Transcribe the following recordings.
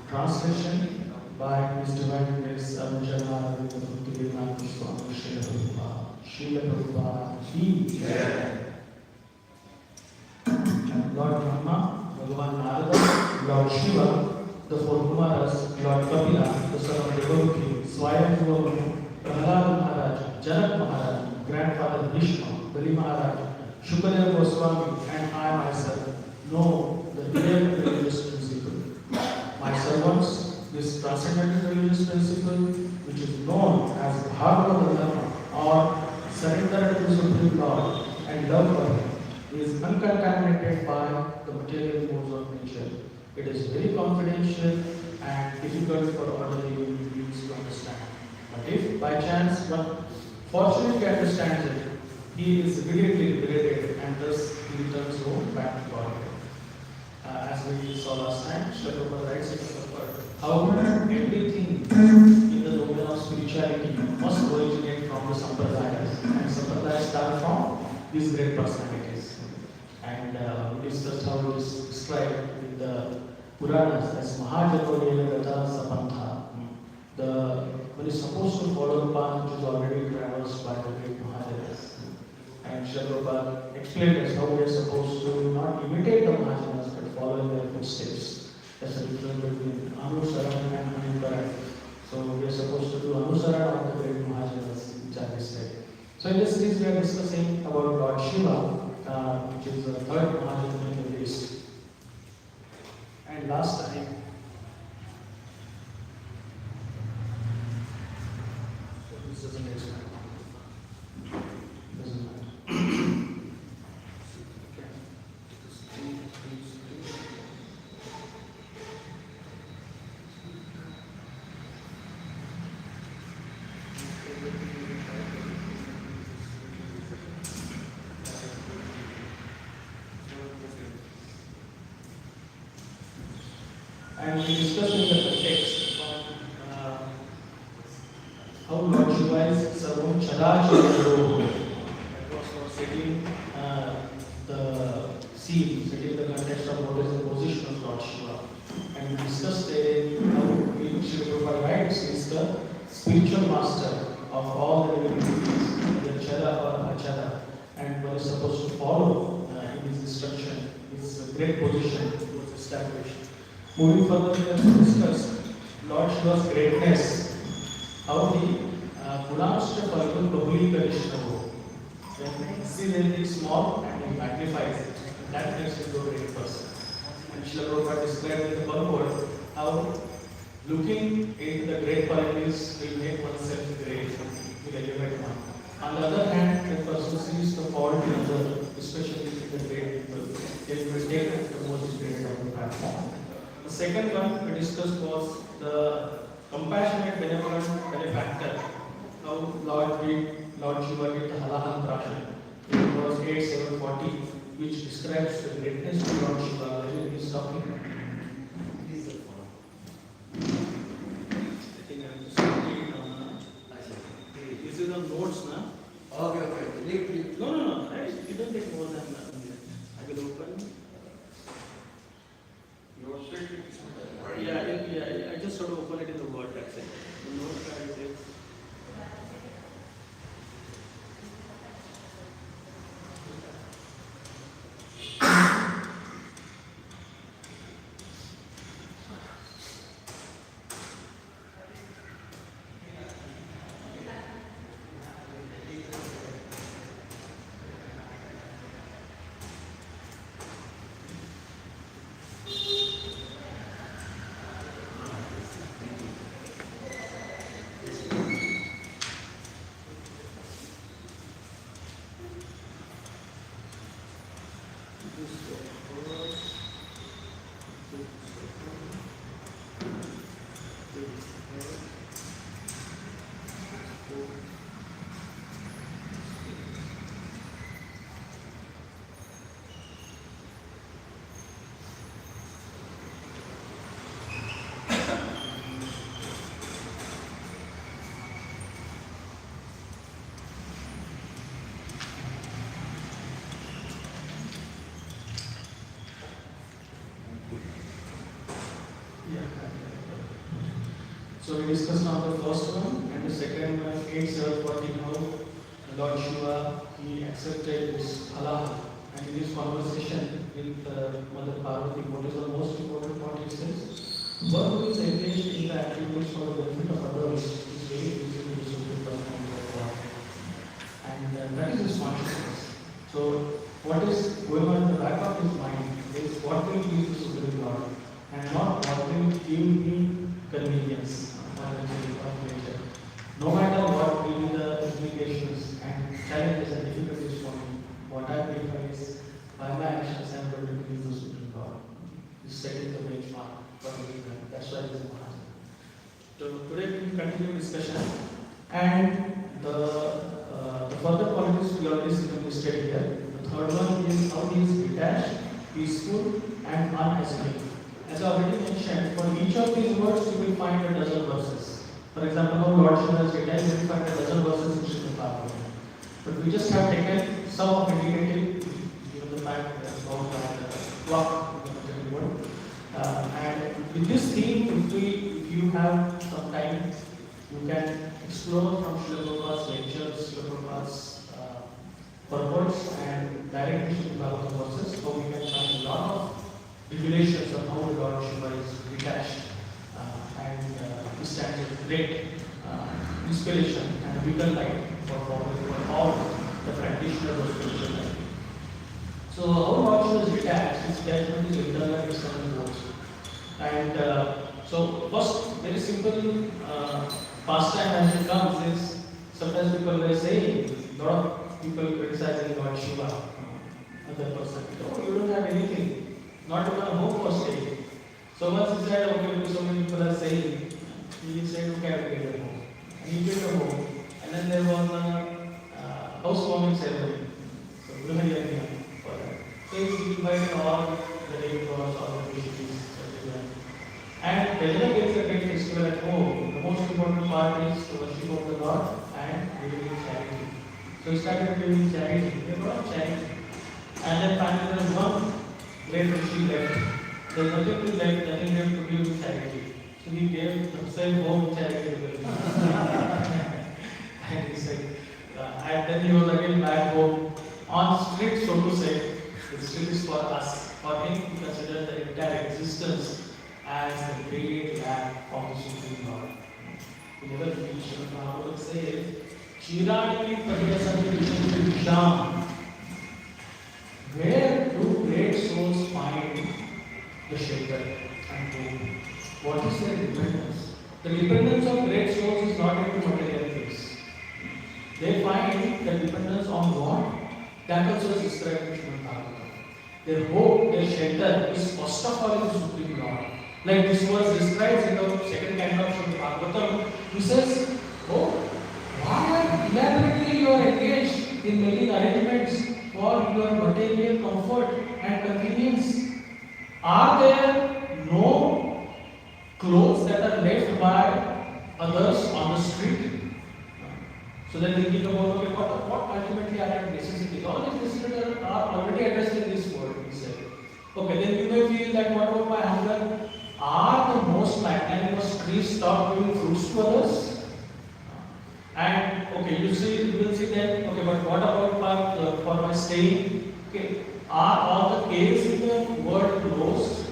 Translation by His Divine Grace Abhijana Shyamarupa. Lord Brahma, Bhagavan Narada, Lord Shiva, the four Kumaras, Lord Kapila, the son of Devaki, Swayambhuva, Prahlad Maharaj, Janak Maharaj, Grandfather Vishnu, Bali Maharaj, Shukadeva Goswami, and I myself know the real religious principle. My servants, this transcendental religious principle, which is known as the Bhagavad Dharma or surrender to the Supreme Lord and love for Him, is uncontaminated by the material modes of nature. It is very confidential and difficult for ordinary human beings to understand. But if by chance one fortunately understands it, he is immediately liberated and thus he returns home back to God. As we saw last time, Shyamarupa writes in the word, however, everything in the domain of spirituality must originate from the sampradayas, and sampradayas start from these great personalities. And we discussed how it is described in the Puranas as MAHԱJANAS sapantha. One is supposed to follow the path which is already traversed by the great MAHΑJANAS. And Shyamarupa explained us how we are supposed to not imitate the MAHAJANAS but follow in their footsteps. That's the difference between Anusarana and Anukaran. So we are supposed to do Anusarana of the great MAHAJANAS, which I said. So in this series we are discussing about Lord Shiva, which is the third MAHAJANA in the list. And last time, this doesn't make sense. And we discussed in the text how Lord Shiva is Sarvam Chadachara. That was for setting the scene, setting the context of what is the position of Lord Shiva. And we discussed how Shyamarupa writes is the spiritual master of all the living beings, the Chada or Achada, and one is supposed to follow in his instruction. His great position was established. Moving further, we have discussed Lord Shiva's greatness, how the Punamshta Falgun Bahuli Karishnavu. When he sees anything small and he magnifies it, that makes him a great person. And Shyamarupa described in the purport how looking into the great qualities will make oneself great, will elevate one. On the other hand, the person sees the fault in others, especially in the great people, it will take the most great of the platform. The second one we discussed was the compassionate, benevolent benefactor. How Lord Shiva did the Halahan Prashan. It was 8740, which describes the greatness of Lord Shiva. Where he is talking. I think I have to study it. This is on notes now. Okay. No. It doesn't take more than a minute. I will open. Yeah, I just sort of open it in the Word, that's it. The notes I will take. So we discussed now the first one, and the second one, 8:7:40 how Lord Shiva, he accepted this halal. And in this conversation with Mother Parvati, what is the most important point he says? One who is engaged in the activities for the benefit of others is very easy to suit the mind of God. And that is his consciousness. So what is going on in the back of his mind is what will please the Supreme Lord, and not what will give him convenience. No matter what will be the implications and challenges and difficulties for me, what I believe is by my actions I am going to please the Supreme God. This is setting the benchmark for everything. That's why it is Mahājana. So today we will continue discussion, and the further qualities we already see listed here. The third one is how he is detached, peaceful, and unassuming. As I already mentioned, for each of these words you will find a dozen verses. For example, how Lord Shiva is detached, you will find a dozen verses in Srimad Bhagavatam. But we just have taken some of indicative, given the fact that about the clock in the material world. And with this theme, if you have some time, you can explore from Shyamarupa's lectures, Shyamarupa's purports, and direct into Bhagavatam verses, so we can find a lot of revelations of how the Lord Shiva is detached and he stands as great inspiration and a beacon light for all the practitioners of spiritual life. So how Lord Shiva is detached is definitely internal and external goals. And so first, very simple pastime as it comes is sometimes people were saying, a lot of people criticizing Lord Shiva, other person, oh, you don't have anything. Not even a home for staying. So once he said, okay, so many people are saying, he said, okay, I will get a home. And he built a home. And then there was a housewarming ceremony. So Brahmayagya for that. So he invited all the neighbors, all the visitors, everyone. And whenever there is a great festival at home, the most important part is to worship of the Lord and giving charity. So he started giving charity. They brought charity. And then finally there was one later she left. There was nothing to left, nothing left to give charity. So he gave himself home charity to them. And he said, and then he was again back home on street, so to say. The street is for us. For him, he considered the entire existence as the great land of the Supreme Lord. We never reach Prabhu says, Chirani Padyasanti Visham. Where do great souls find the shelter and home? What is their dependence? The dependence of great souls is not into material things. They find the dependence on God. That also is described in Srimad Bhagavatam. Their hope, their shelter is first of all in the Supreme Lord. Like this verse describes in the second canto of Srimad Bhagavatam, he says, oh, why elaborately you are engaged in making arrangements for your material comfort and convenience? Are there no clothes that are left by others on the street? So then thinking about, okay, what ultimately are necessities? All these necessities are already addressed in this word, he said. Okay, then you may feel that what about my hunger? Are the most magnanimous trees stop giving fruits to others? And okay, you will see that, okay, but what about for my staying? Okay, are all the caves in the world closed?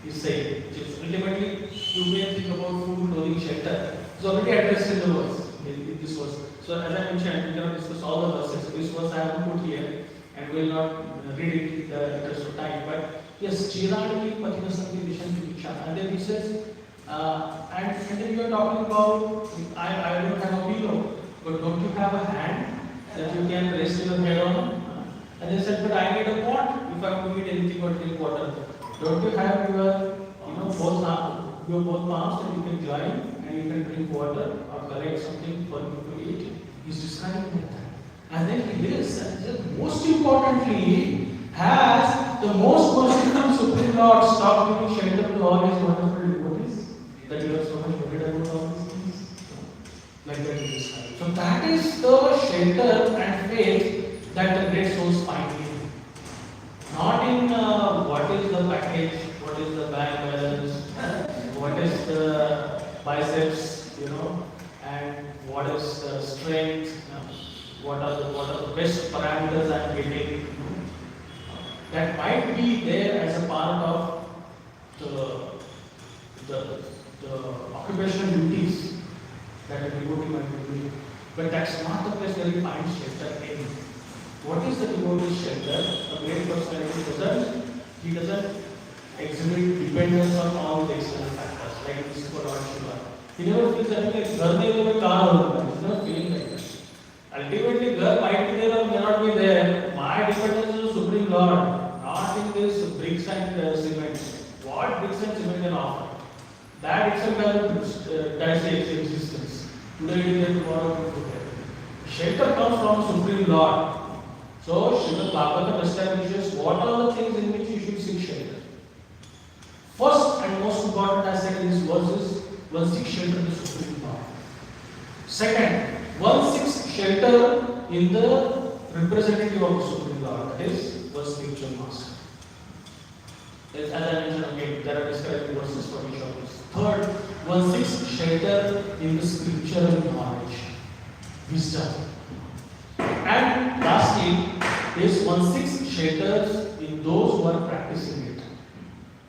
You say, which is ultimately you may think about food, clothing, shelter. It's already addressed in the verse, in this verse. So as I mentioned, we cannot discuss all the verses. This verse I have put here, and we will not read it in the interest of time. But yes, Chirani Patinasanti Vishan. And then he says, and then you are talking about, I don't have a pillow, but don't you have a hand that you can rest your head on? And they said, but I need a pot. If have to eat anything but drink water. Don't you have your, both palms that you can join and you can drink water or collect something for you to eat? He's describing like that. And then he lives, and most importantly, has the most merciful Supreme Lord stopped giving shelter to all his wonderful devotees? That you are so much worried about all these things? Like that he described. So that is the shelter and faith that the great souls find in. Not in what is the package, what is the bank balance, what is the biceps, and what is the strength, what are the best parameters I am getting. That might be there as a part of the occupational duties that a devotee might be doing. But that's not the place where we find shelter in. What is the devotee's shelter? A great personality doesn't exhibit dependence on all the external factors, like this for Lord Shiva. He never feels like he's never feeling like that. Ultimately, God might be there or may not be there. My dependence is the Supreme Lord, not in this bricks and cement. What bricks and cement can offer? That itself has its existence. Today it is there, tomorrow it is there. Shelter comes from Supreme Lord. So, Srila Bhagavatam establishes what are the things in which you should seek shelter. First and most important, as I said in this verse, is one seek shelter in the Supreme Lord. Second, one seeks shelter in the representative of the Supreme Lord, that is, one spiritual master. As I mentioned again, there are described verses for each of these. Third, one seeks shelter in the spiritual knowledge, wisdom. And lastly, is one seeks shelters in those who are practicing it.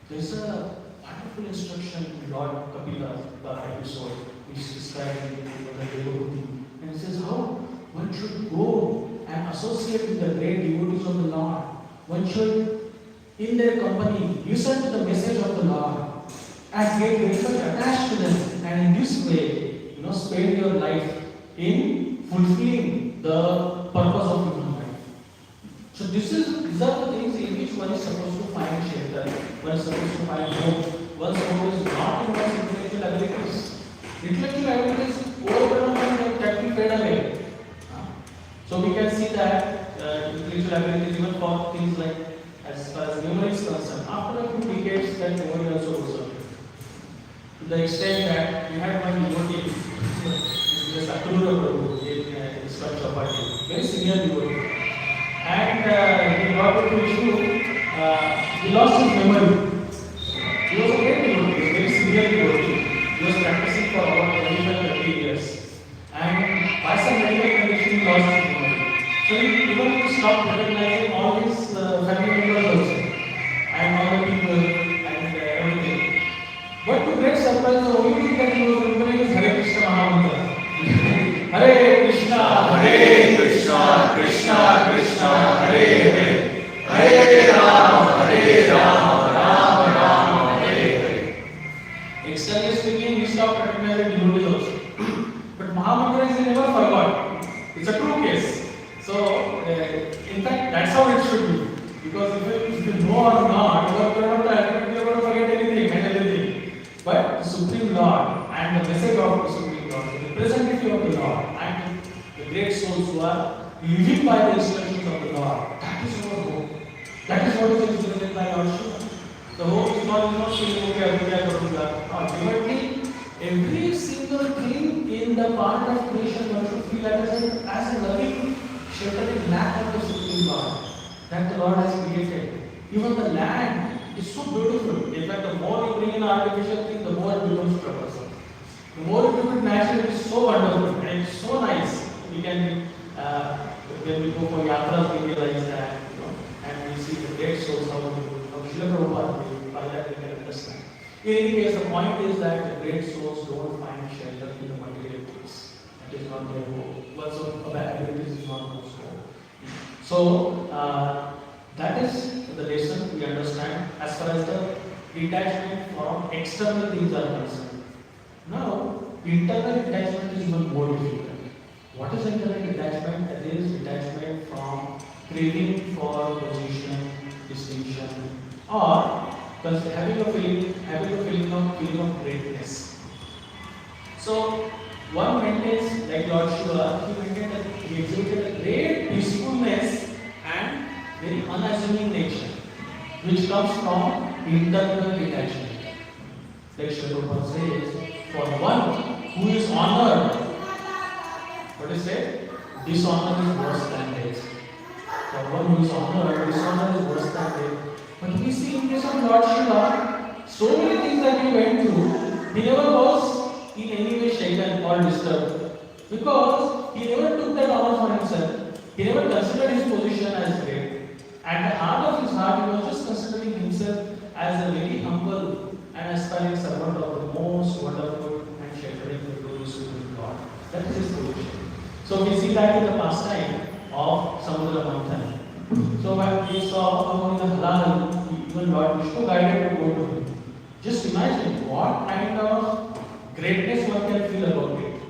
There is a wonderful instruction in Lord Kapila, the episode, which is described in the devotee. And it says how one should go and associate with the great devotees of the Lord. One should, in their company, listen to the message of the Lord and get very much attached to them. And in this way, spend your life in fulfilling the purpose of human life. So these are the things in which one is supposed to find shelter, one is supposed to find hope. One's hope is not in one's intellectual abilities. Intellectual abilities over and over that will fade away. So we can see that intellectual abilities, even for things like as far as memory is concerned, after a few decades that memory also goes away. To the extent that we had one devotee, this Prabhu in structure party, very senior devotee. And he got into issue, he lost his memory. He was a great devotee, a very senior devotee. He was practicing for about 25-30 years. And by some medical condition, he lost his memory. So he even stopped recognizing all his family members also, and all the people, and everything. But to great surprise, the only thing that he was remembering is Hare Krishna Mahamantra. Hare Krishna, Krishna Krishna, Hare Hare, Hare Rama, Rama Rama, Hare Hare. Externally speaking, he stopped recognizing devotees also. But Mahamantra is never forgot. It's a true case. So, in fact, that's how it should be. Because if you know or not, you are going to forget anything and everything. But the Supreme Lord and the message of the Supreme Lord, the representative of the Lord, and the great souls who are living by the instructions of the Lord, that is our hope. That is what is explained by our Shiva. The hope is not saying, okay, ultimately, every single thing in the part of creation one should feel as a loving, sheltering land of the Supreme Lord that the Lord has created. Even the land is so beautiful. In fact, the more you bring in artificial thing, the more it becomes troublesome. The more you do it naturally, it is so wonderful and it's so nice. We can, when we go for yatras, we realize that, and we see the great souls how Shyamarupa, by that we can understand. In any case, the point is that the great souls don't find shelter in the material things. That is not their hope. Words of abilities is not their hope. So, that is the lesson we understand as far as the detachment from external things are concerned. Now, internal detachment is even more difficult. What is internal detachment? That is detachment from craving for position, distinction, or having a feeling of greatness. So one maintains, like Lord Shiva, he exhibited a great peacefulness and very unassuming nature, which comes from internal detachment. Like Shyamarupa says, for one who is honored, what is it? Dishonor is worse than death. For one who is honored, dishonor is worse than death. But we see in case of Lord Shiva, so many things that he went through, he never was in any way shaken or disturbed. Because he never took that honor for himself. He never considered his position as great. At the heart of his heart, he was just considering himself as a very humble and aspiring servant of the most wonderful and sheltering glorious God. That is his position. So we see that in the pastime of Samudra Manthan. So when we saw among the halal, even Lord Vishnu guided to go to him. Just imagine what kind of greatness one can feel about it.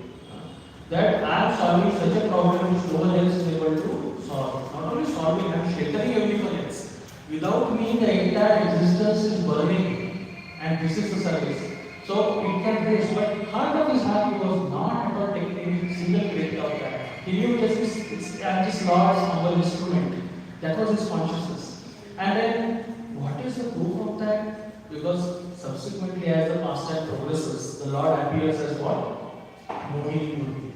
That I am solving such a problem which no one else is able to solve. Not only solving, I am sheltering everyone else. Without me, the entire existence is burning, and this is the service. So it can raise, but heart of his heart, he was not at all taking any single credit of that. He knew that I am just Lord's humble instrument. That was his consciousness. And then, what is the proof of that? Because subsequently, as the pastime progresses, the Lord appears as what? Mohini Murti.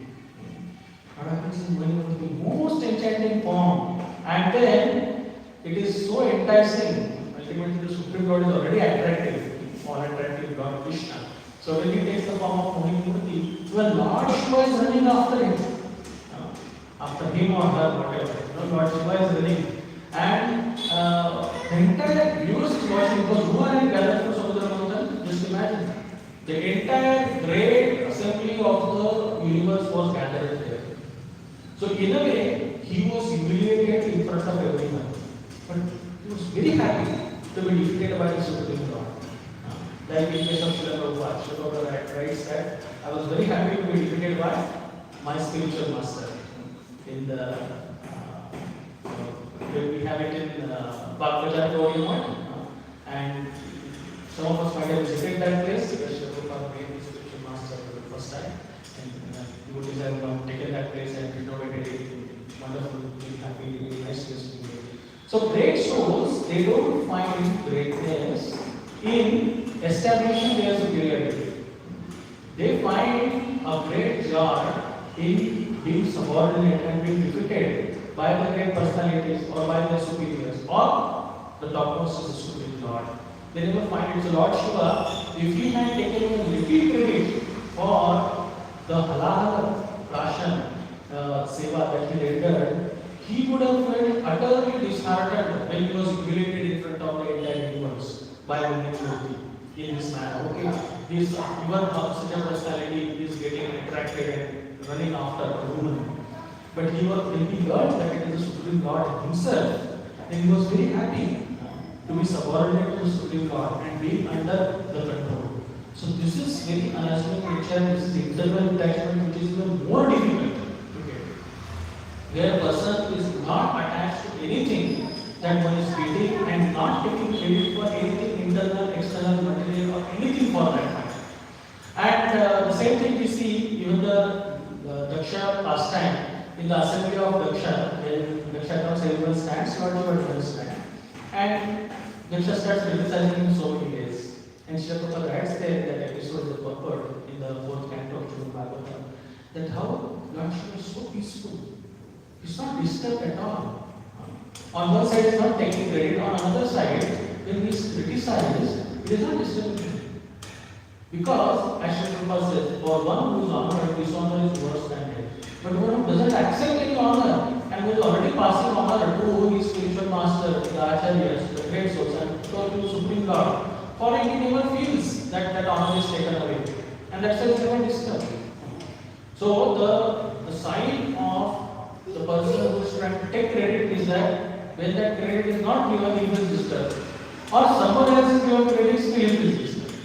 What happens in Mohini Murti? Most enchanting form. And then, it is so enticing. Ultimately, the Supreme Lord is already attractive. All attractive Lord Krishna. So when he takes the form of Mohini Murti, the Lord Shiva is running after him. After him or her, whatever. Lord Shiva is running. And the entire universe is watching, because who are in gathered for Samudra Manthan? Just imagine. The entire great assembly of the universe was gathered there. So in a way, he was humiliated in front of everyone. But he was very happy to be defeated by the Supreme Lord. Like in case of Shyamarupa, Shyamarupa writes that I was very happy to be defeated by my spiritual master. In the we have it in Bhagavad Gita, and some of us might have visited that place because Shyamarupa made his spiritual master for the first time, and devotees have taken that place and renovated it. Wonderful, very happy, very nice place to be. So great souls, they don't find greatness in establishing their superiority. They find a great joy in being subordinate and being defeated by the great personalities or by their superiors, or the topmost is the Supreme Lord. They never find it. So Lord Shiva, if he had taken even little credit for the halal ration seva that he rendered, he would have felt utterly disheartened when he was humiliated in front of the entire universe by Mohini Murti in this manner. Okay, this even such a personality is getting attracted and running after a woman. But when he learned that it is the Supreme Lord himself, then he was very happy to be subordinate to the Supreme Lord and being under the control. So this is very unassuming nature, this is internal attachment which is even more difficult to get. Where a person is not attached to anything that one is getting and not taking credit for anything internal, external, material or anything for that matter. And the same thing we see even the Daksha pastime. In the assembly of Daksha, when Daksha comes, everyone stands, Lord Shiva doesn't stand. And Daksha starts criticizing him so many ways. And Shyamarupa writes there that episode is purport in the 4th canto of Srimad Bhagavatam, that how Lord Shiva is so peaceful. He's not disturbed at all. On one side, he's not taking credit. On another side, when he is criticized, it is not disturbing him. Because, as Shyamarupa says, for one who is honored, dishonor is worse than death. But one who doesn't accept any honor and who is already passing honor to his spiritual master, the acharyas, the great souls, and to the Supreme Lord, for him he never feels that honor is taken away. And that's why he is never disturbed. So the sign of the person who is trying to take credit is that when that credit is not given, he is disturbed. Or someone else is given credit, still he is disturbed.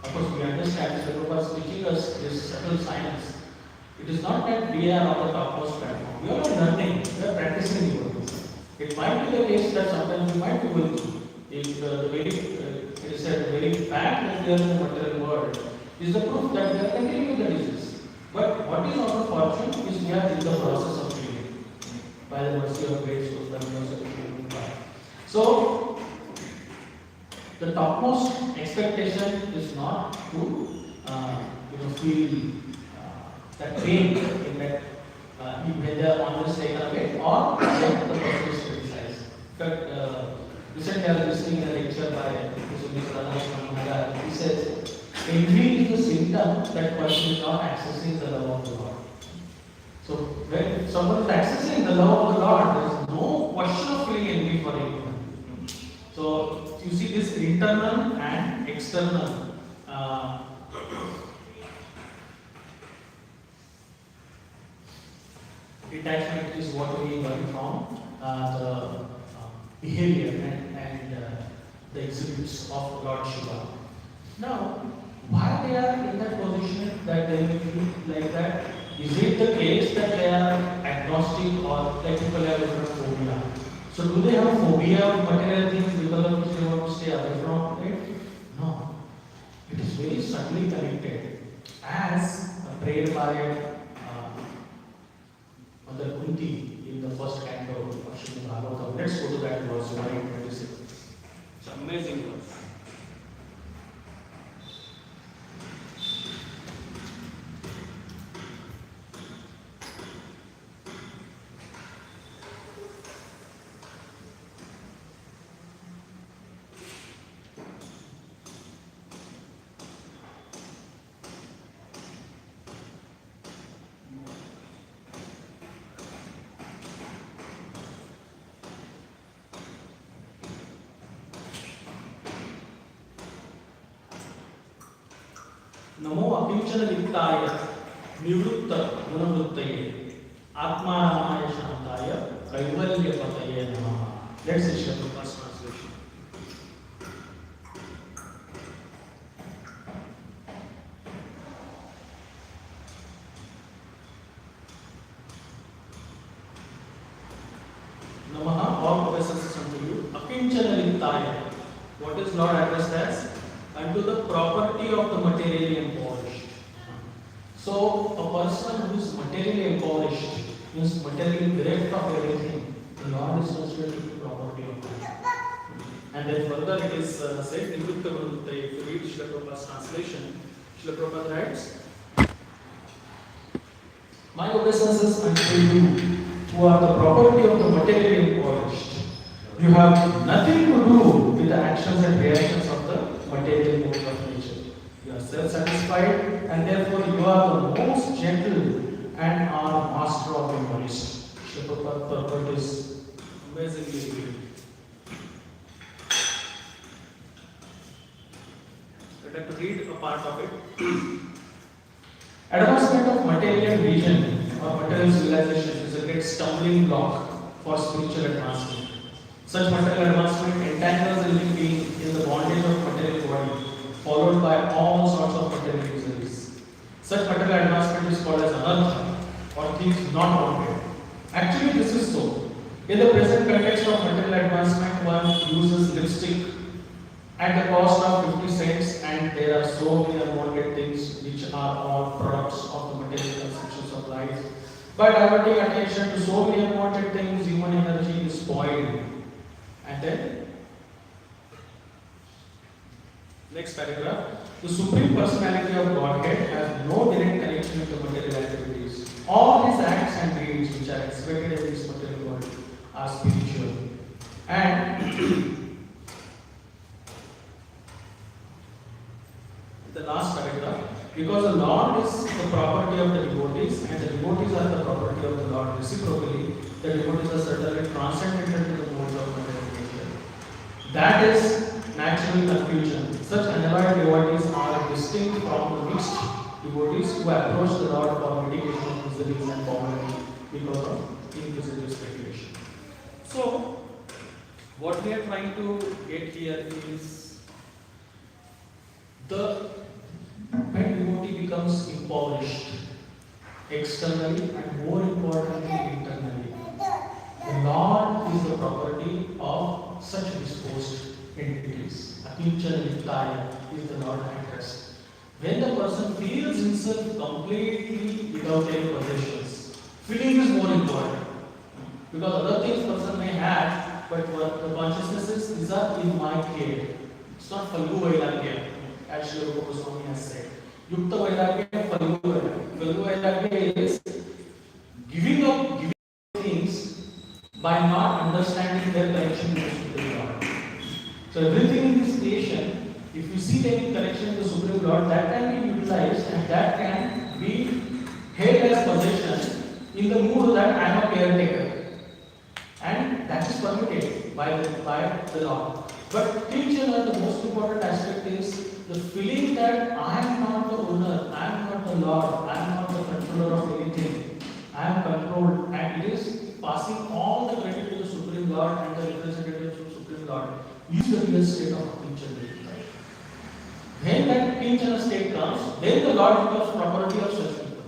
Of course, we understand Prabhu is teaching us this subtle science. It is not that we are on the topmost platform. We are not learning, we are practicing devotees. It might be the case that sometimes you might be going through. If it is said the very fact that we are in the material world is the proof that we are continuing with the disease. But what is our fortune is we are in the process of healing by the mercy of grace of the mercy of God. So the topmost expectation is not to feel that pain in that when they are on this taken away or when the person is criticized. In fact, recently I was listening in a lecture by Mr. He says, envy is the symptom that person is not accessing the love of the Lord. So when someone is accessing the love of the Lord, there is no question of feeling envy for anyone. So you see this internal and external detachment is what we learn from the behavior and the exhibits of Lord Shiva. Now, why they are in that position that they will feel like that? Is it the case that they are agnostic or like people have different phobia? So do they have a phobia of material things because of which they want to stay away from it? No. It is very subtly connected. As prayed by Mother Kunti in the first canto of Shyamarupa. Let's go to that verse 126. It's an amazing verse. नमो अकिंचन लिप्ताय निवृत्त गुणवृत्तये आत्मारामाय शांताय कैवल्यपतये नमः. Let's see Shyamarupa's translation. Namaha, all obeisances unto you. Akinchana littaya. What is Lord addressed as? Unto the property of the materially impoverished. So, a person who is materially impoverished, means materially bereft of everything, the Lord is considered to be property of God. And then further it is said, if you read Srila Prabhupada's translation, Srila Prabhupada writes, my obeisances unto you, who are the property of the materially impoverished. You have nothing to do with the actions and reactions of the material mode of nature. You are self-satisfied and therefore you are the most gentle and are master of your bodies. Shyamarupa's purport is amazingly good. I'd like to read a part of it. Advancement of material vision or material civilization is a great stumbling block for spiritual advancement. Such material advancement entangles the living being in the bondage of material body, followed by all sorts of material miseries. Such material advancement is called as anartha, or things not wanted. Actually, this is so. In the present context of material advancement, one uses lipstick at the cost of 50 cents, and there are so many unwanted things which are all products of the material conceptions of life. By diverting attention to so many unwanted things, human energy is spoiled. And then, next paragraph, the Supreme Personality of Godhead has no direct connection with the material activities. All his acts and deeds which are expected in this material world are spiritual. And the last paragraph, because the Lord is the property of the devotees and the devotees are the property of the Lord reciprocally, the devotees are certainly transcendental to the modes of material nature. That is natural confusion. Such unalloyed devotees are distinct from the mixed devotees who approach the Lord for mitigation of miseries and poverty because of inquisitive speculation. So, what we are trying to get here is when devotee becomes impoverished externally and more importantly internally, the Lord is the property host entities. Akinchana Nityaya is the Lord address. When the person feels himself completely without any possessions, feeling is more important. Because other things person may have, but what the consciousness is, these are in my care. It's not Falgu Vairagya, as Shyamarupa Goswami has said. Yukta Vairagya, Falgu Vairagya. Falgu Vairagya is giving up things by not understanding their connection with the Supreme Lord. So everything in this creation, if you see any connection with the Supreme Lord, that can be utilized and that can be held as possession in the mood that I am a caretaker. And that is permitted by the Lord. But Kinchana, the most important aspect is the feeling that I am not the owner, I am not the Lord, I am not the controller of anything. I am controlled, and it is passing all the credit to the Supreme Lord and the representatives of the Supreme Lord. Is the real state of Kinchana. When that Kinchana state comes, then the Lord becomes property of such people.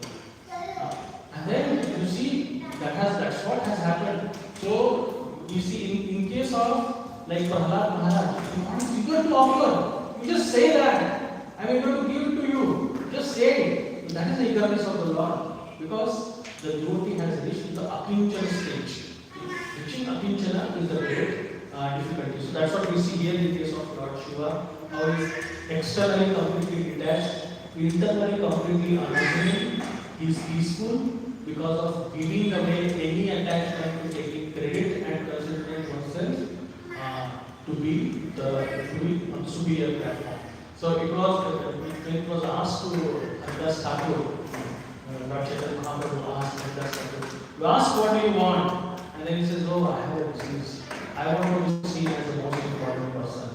And then you see that's what has happened. So you see in case of like Prahlad Maharaj, you want to figure to offer. You just say that. I am going to give it to you. Just say it. That is the eagerness of the Lord. Because the devotee has reached the Akinchana stage. Reaching Akinchana is the great difficulty. So that's what we see here in the case of Lord Shiva. How he is externally completely detached, internally completely unassuming. He is peaceful because of giving away any attachment to taking credit and considering oneself to be on the superior platform. So it was asked to Haridas Thakur, Lord Chaitanya Mahaprabhu asked Haridas Thakur, you ask what do you want? And then he says, oh, I have a disease. I want to be seen as the most important person.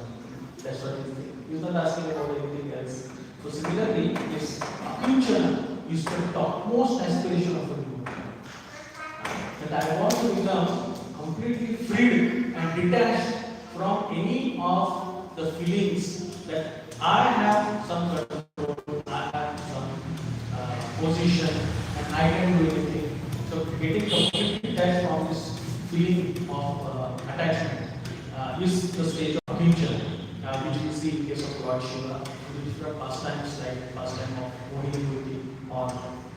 That's what he thinks. He's not asking about anything else. So similarly, this Akinchana is the topmost aspiration of a devotee. That I want to become completely freed and detached from any of the feelings that I have some control, I have some position, and I can do anything. So getting completely detached from this feeling of attachment is the stage of Akinchana, which we see in case of Lord Shiva, in different pastimes like pastime of Mohini or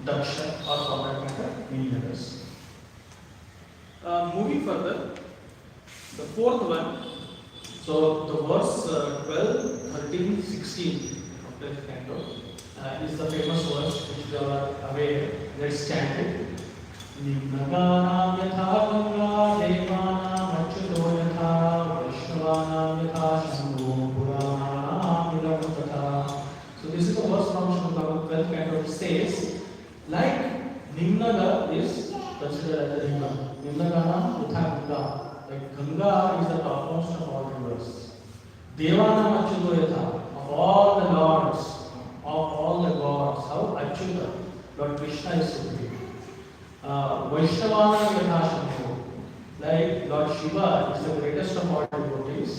Daksha or for that matter, many others. Moving further, the fourth one, so the verse 12, 13, 16 of the canto is the famous verse which we are aware. Let's chant it. Nimnaganam yatha ganga devanam achyuto yatha vaishnavanam yatha shambhuḥ purananam vilam tatha. So this is a verse from Shyamarupa 12th canto which says, like Nimnaga is considered as a river. Nimnaganam yatha ganga. Like Ganga is the topmost of all rivers. Devanam achyuto yatha. Of all the lords, of all the gods, how Achyuta, Lord Krishna is supreme. Vaishnavanam yatha shambhuḥ. Like Lord Shiva is the greatest of all devotees.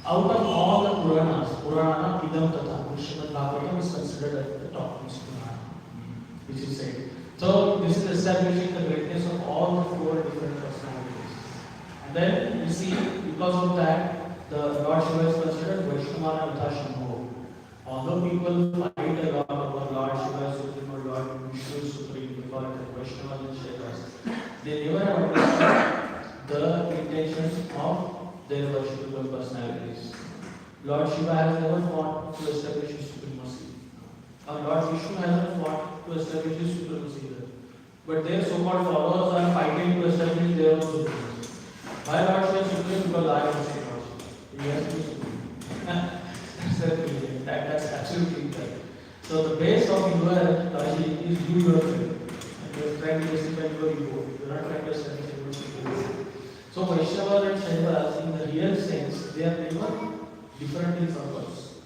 Out of all the Puranas, Purana idam tatha, Srimad Bhagavatam is considered as the topmost Purana, which is said. So this is establishing the greatness of all the four different personalities. And then we see, because of that, the Lord Shiva is considered Vaishnavana Yatha Shambhu. Although people fight a lot over Lord Shiva is supreme or Lord Vishnu is supreme, we call it Vaishnavas and Shaivas, they never have understood the intentions of their worshipable personalities. Lord Shiva has never fought to establish his supremacy. Or Lord Vishnu hasn't fought to establish his supremacy either. But their so-called followers are fighting to establish their own supremacy. Why Lord Shiva is supreme? Because I am the Lord Shiva. He has to be supreme. That's absolutely correct. So the base of your Raji is you yourself. And you are trying to justify your ego. You are not trying to establish your supremacy. So Vaishnavas and Shaivas, in the real sense, they are never different in purpose.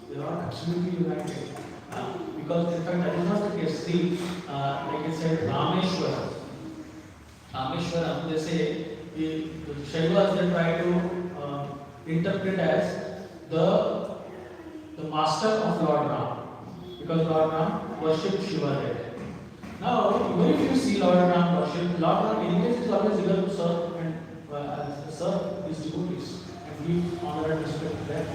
They are absolutely united. Because in fact that is not the case. See, like it said, Rameshwara. Rameshwara, they say, the Shaivas they try to interpret as the master of Lord Ram. Because Lord Ram worshipped Shiva there. Now, even if you see Lord Ram worship, Lord Ram anyways is always eager to serve and serve his devotees and give honor and respect to them.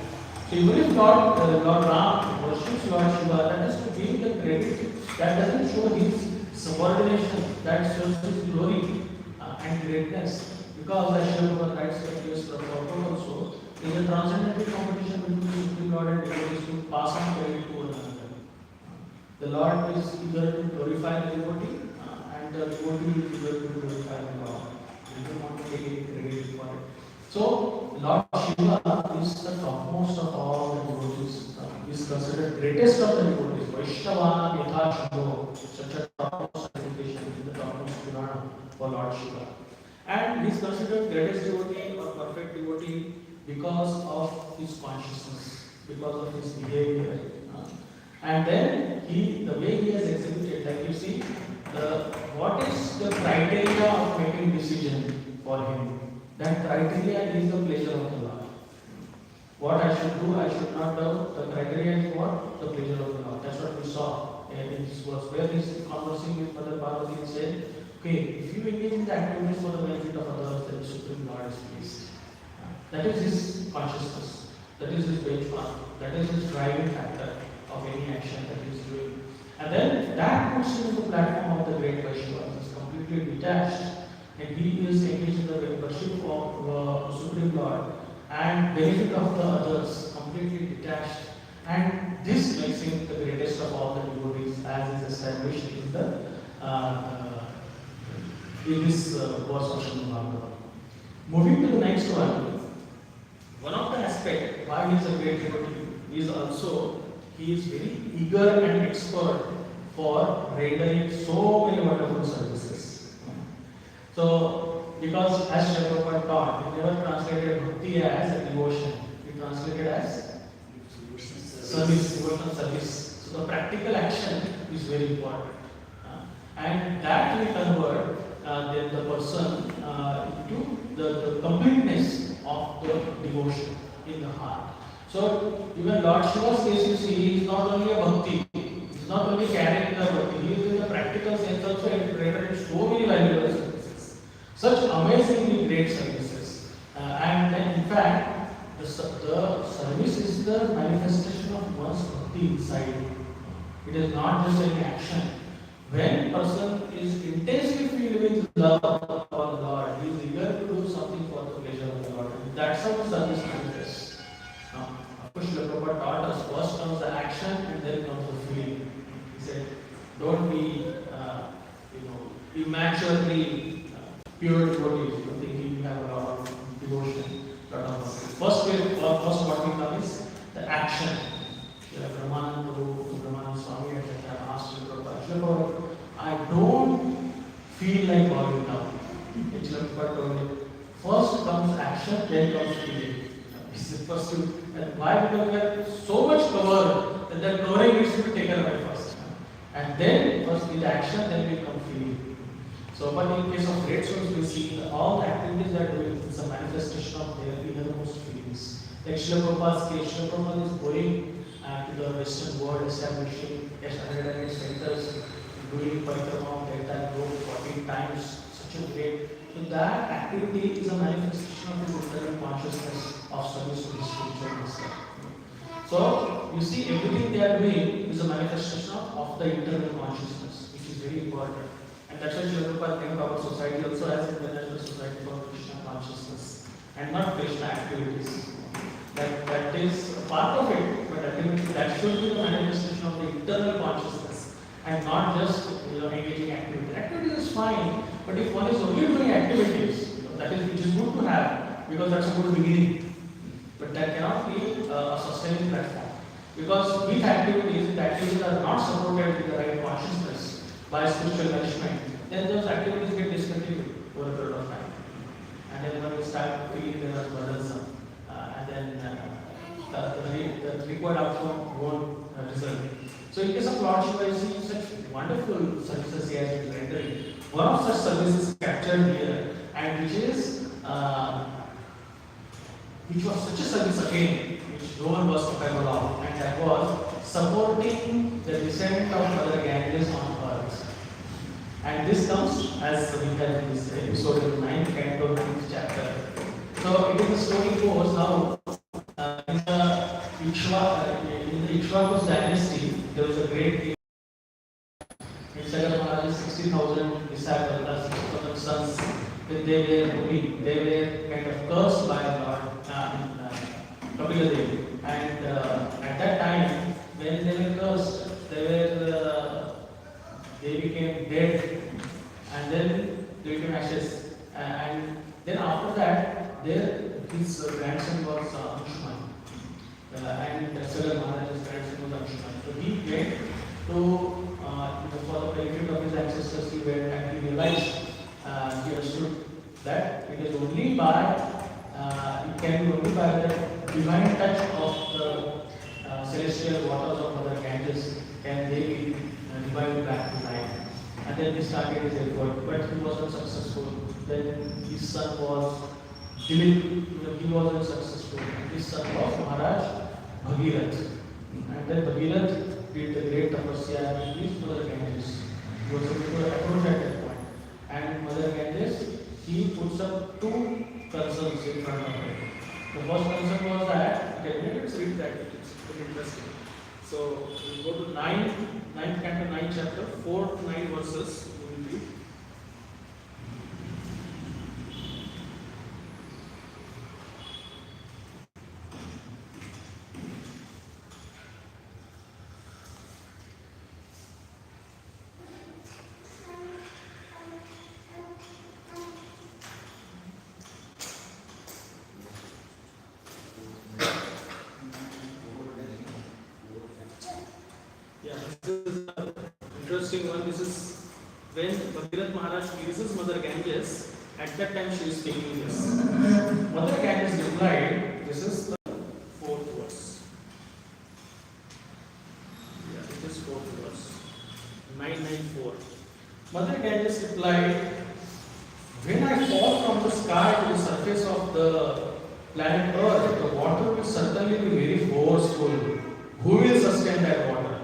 So even if Lord Ram worships Lord Shiva, that is to give the credit. That doesn't show his subordination. That shows his glory and greatness. Because as Shyamarupa writes that yes, Prabhu also, there is a transcendental competition between the Supreme Lord and devotees to pass on credit to one another. The Lord is eager to glorify the devotee and the devotee is eager to glorify the Lord. They don't want to take any credit for it. So, Lord Shiva is the topmost of all the devotees. He is considered greatest of the devotees. Vaishnavana MAHÀJANAS, such a topmost certification in the topmost Purana for Lord Shiva. And he is considered greatest devotee or perfect devotee because of his consciousness, because of his behavior. And then the way he has executed, like you see, what is the criteria of making decision for him? That criteria is the pleasure of the Lord. What I should do, I should not do. The criteria is what? The pleasure of the Lord. That's what we saw in this verse, where he is conversing with Mother Parvati and said, okay, if you engage in the activities for the benefit of others, then the Supreme Lord is pleased. That is his consciousness. That is his benchmark. That is his driving factor of any action that he is doing. And then that puts him in the platform of the great Vaishnava. He is completely detached and he is engaged in the worship of Supreme Lord and benefit of the others, completely detached. And this makes him the greatest of all the devotees as is established in this verse of Shyamarupa. Moving to the next one of the aspects why he is a great devotee is also he is very eager and expert for rendering so many wonderful services. So, because as Shyamarupa taught, he never translated bhakti as a devotion, he translated as service, devotional service. So, the practical action is very important. And that will convert the person into the completeness of the devotion in the heart. So, even Lord Shiva's case, you see, he is not only a bhakti, he is not only carrying the bhakti, he is in the practical sense also rendered so many valuable services, such amazingly great services. And then, in fact, the service is the manifestation of one's bhakti inside. It is not just any action. When a person is intensely filled with love for the Lord, he is eager to do something for the pleasure of the Lord. And that's how the service manifests. Now, of course, Prabhu taught us first comes the action and then comes the feeling. He said, don't be, immaturely pure devotees. You thinking you have a lot of devotion, lot of first what we come is the action. Brahmananda Swami asked Prabhu, I don't feel like bowing down. First comes action, then comes feeling. This is first two. And why? Because we have so much cover that the covering needs to be taken away first. And then first with action, then we come feeling. So, but in case of great souls, we see that all the activities they are doing is a manifestation of their innermost feelings. Like Shyamarupa's case, Shyamarupa is going to the Western world, establishing 108 centers, doing parikrama of the entire globe 14 times, such a great. So that activity is a manifestation of the internal consciousness of service to the spiritual master. So you see, everything they are doing is a manifestation of the internal consciousness, which is very important. And that's why Shyamarupa think our society also as an international society for Krishna consciousness and not Krishna activities. That is a part of it, but ultimately that should be the manifestation of the internal consciousness and not just engaging activity. Activity is fine, but if one is only doing activities, that is which is good to have because that's a good beginning. But that cannot be a sustaining platform. Because with activities, if the activities are not supported with the right consciousness by spiritual nourishment, then those activities get discontinued over a period of time. And then when we start feeling they are burdensome, and then the required outcome won't result. So in case of Lord Shiva, you see such wonderful services he has been rendering. One of such services captured here, and which was such a service again, which no one was capable of, and that was supporting the descent of Mother Ganges on earth. And this comes as we had in this episode in 9th canto, 9th chapter. the story goes now, in the Ikshvaku's dynasty, there was a great king. In Sagar Maharaj's 60,000 disciples, that's 60,000 sons, they were kind of cursed by Lord Kapila Devi. And at that time, when they were cursed, they became dead, and then they became ashes. And then after that, his grandson was Anshuman, and Sagar Maharaj's grandson was Anshuman. So he went to, for the benefit of his ancestors, he went and he realized, he understood that it is only by, it can be only by the divine touch of the celestial waters of Mother Ganges can they be revived back to life. And then he started his effort, but he wasn't successful. Then his son was he wasn't successful. And his son was Maharaj Bhagirath. And then Bhagirath did the great tapasya and he reached Mother Ganges. He was able to approach at that point. And Mother Ganges, he puts up two concerns in front of her. The first concern was that, okay, let's read that, it's very interesting. So we go to 9th canto, 9th chapter, 4 to 9 verses. We will read. Interesting one. This is when Bhagirath Maharaj kisses Mother Ganges. At that time, she is speaking this. Mother Ganges replied, this is the 4th verse. Yeah, it is 4th verse. 994. Mother Ganges replied, when I fall from the sky to the surface of the planet Earth, the water will certainly be very forceful. Who will sustain that water?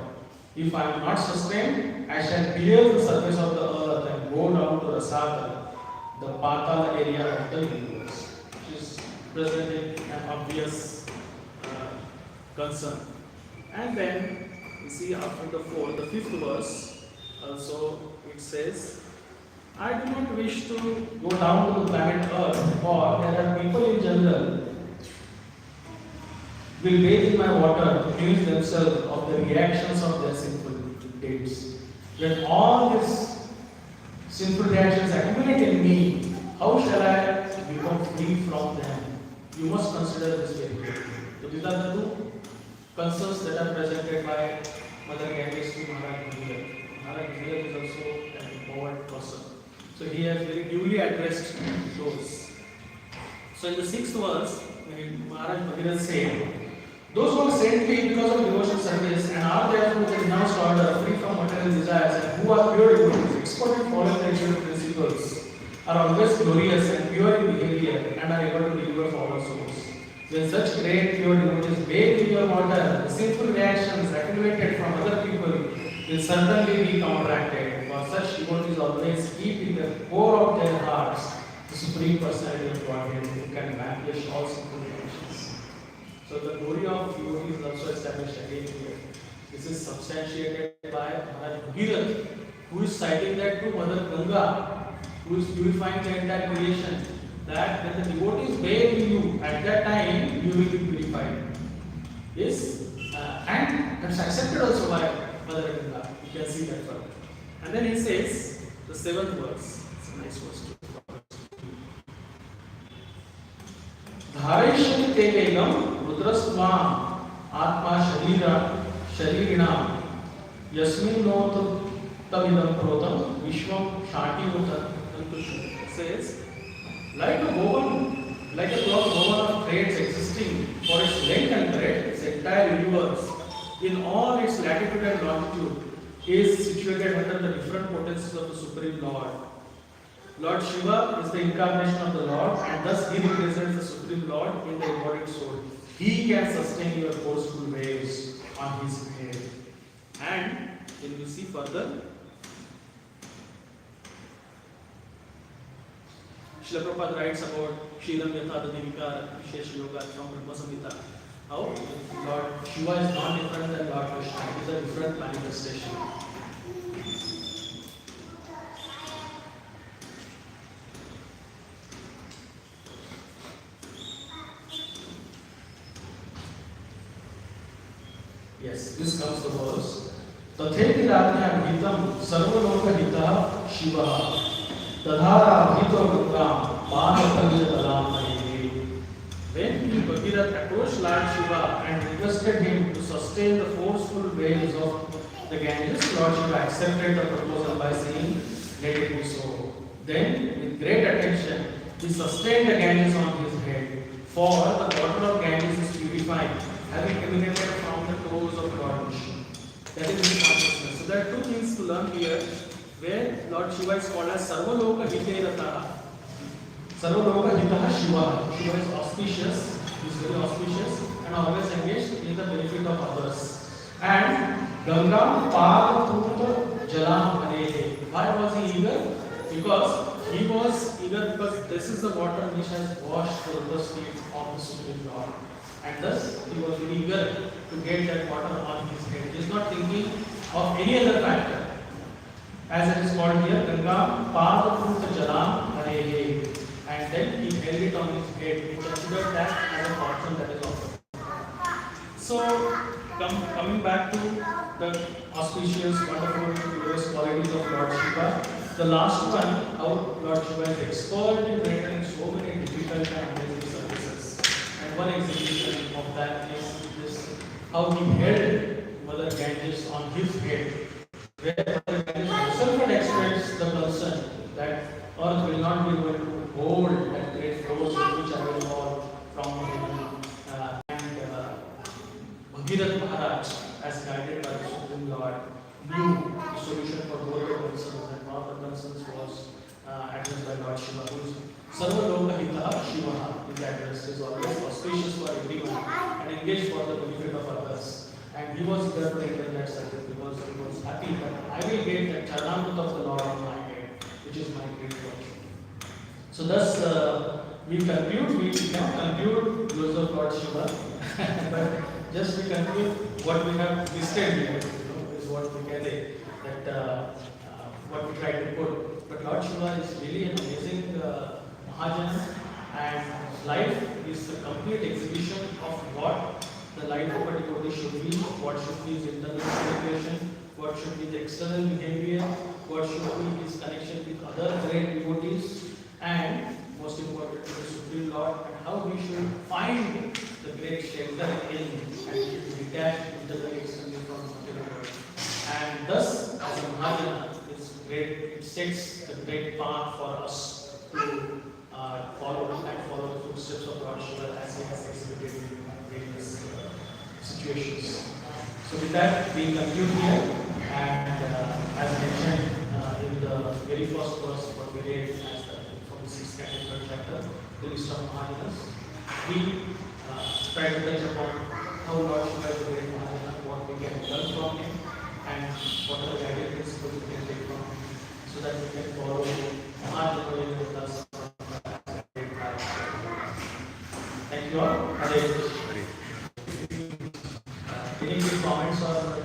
If I am not sustained, I shall clear the surface of the earth and go down to Rasatala, the Patala area of the universe, which is presenting an obvious concern. And then you see after the 5th verse, also it says, I do not wish to go down to the planet Earth, for there are people in general will bathe in my water to cleanse themselves of the reactions of their sinful deeds. When all these sinful reactions accumulate in me, how shall I become free from them? You must consider this very carefully. So these are the two concerns that are presented by Mother Ganges to Maharaj Bhagirath. Maharaj Bhagirath is also an empowered person. So he has very duly addressed those. So in the 6th verse, Maharaj Bhagirath said, those who are saintly because of devotional service and are therefore with a renounced order, free from material desires, and who are pure devotees, expert in following the ancient principles, are always glorious and pure in behavior and are able to deliver fallen souls. When such great pure devotees bathe in your water, the sinful reactions accumulated from other people will certainly be counteracted. For such devotees always keep in the core of their hearts the Supreme Personality of Godhead who can vanquish all sinful reactions. So the glory of devotee is also established again here. This is substantiated by Maharaj Bhagirath, who is citing that to Mother Ganga, who is purifying the entire creation, that when the devotees bathe in you, at that time you will be purified. Yes, and that's accepted also by Mother Ganga. You can see that further. And then he says, the 7th verse, it's a nice verse too. Dharayishani te vegam rudrasvam atma sharirina yasmin not tavidam protam vishwam shati utat says, like a woven, like a cloth woven of threads existing for its length and breadth, its entire universe, in all its latitude and longitude, is situated under the different potencies of the Supreme Lord. Lord Shiva is the incarnation of the Lord, and thus he represents the Supreme Lord in the embodied soul. He can sustain your forceful waves on his head. And when we see further, Srila Prabhupada writes about Shilam Yatha Devika Vishesha Yoga from Brahma Samhita. How Lord Shiva is not different than Lord Krishna. It is a different manifestation. Yes, this comes the verse. Tatheti Rajna Hitam Sarvaloka Hita Shiva Tadhara Hito Gangam Manapanja Talam Harihi. When he Bhagirath approached Lord Shiva and requested him to sustain the forceful waves of the Ganges, Lord Shiva accepted the proposal by saying, "Let it be so." Then, with great attention, he sustained the Ganges on his head, for the water of Ganges is purified, having emanated from the toes of Lord Vishnu. That is his consciousness. So there are two things to learn here, where Lord Shiva is called as Sarvaloka Hiterataha. Sarvaloka Hitaha Shiva. Shiva is auspicious, he is very auspicious and always engaged in the benefit of others. And Gangam Pad Jalam Hanehe. Why was he eager? Because he was eager because this is the water which has washed the lotus feet of the Supreme Lord. And thus he was very eager to get that water on his head. He is not thinking of any other factor. As it is called here, Ganga Pad Jalam Hanehe. And then he held it on his head. He considered that as a fortune that is offered. So, coming back to the auspicious, wonderful, glorious qualities of Lord Shiva, the last one, how Lord Shiva is expert in rendering so many difficult and amazing services. And one exhibition of that is this, how he held Mother Ganges on his head, where Mother Ganges herself had expressed the concern that earth will not be able to hold that great force which I will fall from heaven. Bhagirath Maharaj, as guided by the Supreme Lord, knew the solution for both the concerns, and one of the concerns was addressed by Lord Shiva, who is Sarvaloka Hita Shiva. His address is always auspicious for everyone and engaged for the benefit of others. And he was there to enter that circle because he was happy that I will get the Charanamrita of the Lord on my head, which is my great fortune. So thus we can conclude close of Lord Shiva, but just we conclude what we have listed here, is what we can say, that what we try to put. But Lord Shiva is really an amazing Mahājana, and life is a complete exhibition of what the life of a devotee should be, what should be his internal communication, what should be the external behavior, what should be his connection with other great devotees, and most importantly the Supreme Lord, and how we should find the great shelter in and should be detached internally externally from the material world. And thus, as a Mahājana, it's great, it sets the great path for us to follow the footsteps of Lord Shiva as he has exhibited in various situations. So with that, we conclude here, and as mentioned in the very first verse, what we read as from the 6th and 3rd chapter, the list of Mahājanas, we try to touch upon how Lord Shiva is a great Mahājana, what we can learn from him, and what are the guiding principles we can take from him, so that we can follow Mahājana with us. Thank you all. Any comments or